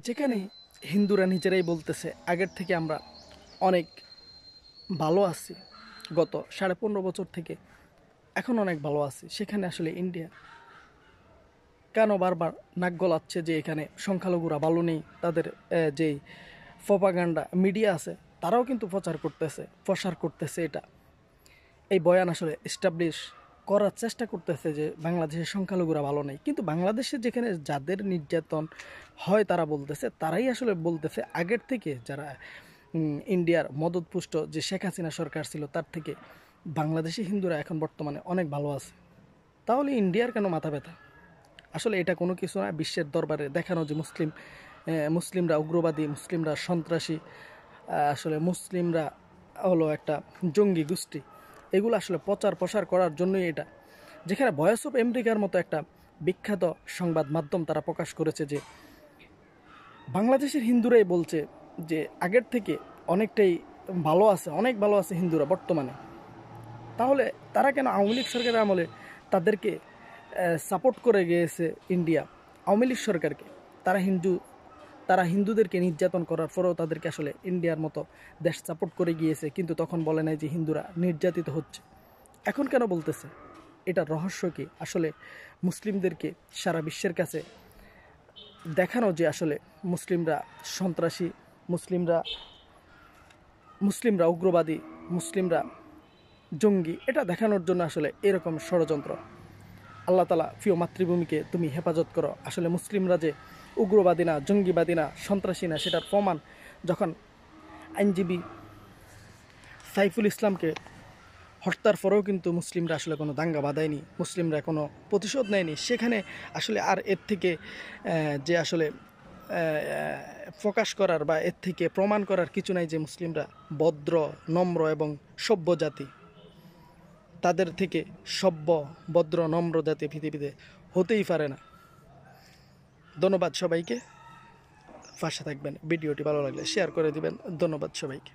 যেখানে হিন্দুরা নিজেরাই বলতেছে আগের থেকে আমরা অনেক ভালো আছি, গত 15.5 বছর থেকে এখন অনেক ভালো আছি, সেখানে আসলে ইন্ডিয়া কেন বারবার নাক গলাচ্ছে যে এখানে সংখ্যালঘুরা ভালো নেই? তাদের যেই প্রপাগান্ডা মিডিয়া আছে তারাও কিন্তু প্রচার করতেছে এটা, এই বয়ান আসলে এস্টাবলিশ করার চেষ্টা করতেছে যে বাংলাদেশের সংখ্যালঘুরা ভালো নেই। কিন্তু বাংলাদেশে যেখানে যাদের নির্যাতন হয় তারা বলতেছে, তারাই আসলে বলতেছে আগের থেকে যারা ইন্ডিয়ার মদতপুষ্ট যে শেখ হাসিনা সরকার ছিল তার থেকে বাংলাদেশি হিন্দুরা এখন বর্তমানে অনেক ভালো আছে। তাহলে ইন্ডিয়ার কেন মাথা ব্যথা? আসলে এটা কোনো কিছু না, বিশ্বের দরবারে দেখানো যে মুসলিমরা উগ্রবাদী, মুসলিমরা সন্ত্রাসী, আসলে মুসলিমরা হলো একটা জঙ্গি গোষ্ঠী, এগুলো আসলে প্রচার করার জন্যই এটা। যেখানে ভয়েস অফ আমেরিকার মতো একটা বিখ্যাত সংবাদ মাধ্যম তারা প্রকাশ করেছে যে বাংলাদেশের হিন্দুরাই বলছে যে আগের থেকে অনেকটাই ভালো আছে, অনেক ভালো আছে হিন্দুরা বর্তমানে। তাহলে তারা কেন আওয়ামী লীগ সরকারের আমলে তাদেরকে সাপোর্ট করে গিয়েছে ইন্ডিয়া, আওয়ামী লীগ সরকারকে? তারা হিন্দুদেরকে নির্যাতন করার পরেও তাদেরকে আসলে ইন্ডিয়ার মতো দেশ সাপোর্ট করে গিয়েছে, কিন্তু তখন বলে নাই যে হিন্দুরা নির্যাতিত হচ্ছে। এখন কেন বলতেছে? এটার রহস্য কি? আসলে মুসলিমদেরকে সারা বিশ্বের কাছে দেখানো যে আসলে মুসলিমরা সন্ত্রাসী, মুসলিমরা মুসলিমরা উগ্রবাদী, মুসলিমরা জঙ্গি, এটা দেখানোর জন্য আসলে এরকম ষড়যন্ত্র। আল্লাহ তাআলা প্রিয় মাতৃভূমিকে তুমি হেফাজত করো। আসলে মুসলিমরা যে উগ্রবাদী না, জঙ্গিবাদী না, সন্ত্রাসী না, সেটার প্রমাণ যখন আইনজীবী সাইফুল ইসলামকে হত্যার পরেও কিন্তু মুসলিমরা আসলে কোনো দাঙ্গা বাঁধায়নি, মুসলিমরা কোনো প্রতিশোধ নেয়নি। সেখানে আসলে আর এর থেকে যে আসলে প্রকাশ করার বা এর থেকে প্রমাণ করার কিছু নাই যে মুসলিমরা ভদ্র, নম্র এবং সভ্য জাতি। তাদের থেকে সভ্য, ভদ্র, নম্র জাতি পৃথিবীতে হতেই পারে না। ধন্যবাদ সবাইকে, পাশে থাকবেন। ভিডিওটি ভালো লাগলে শেয়ার করে দিবেন। ধন্যবাদ সবাইকে।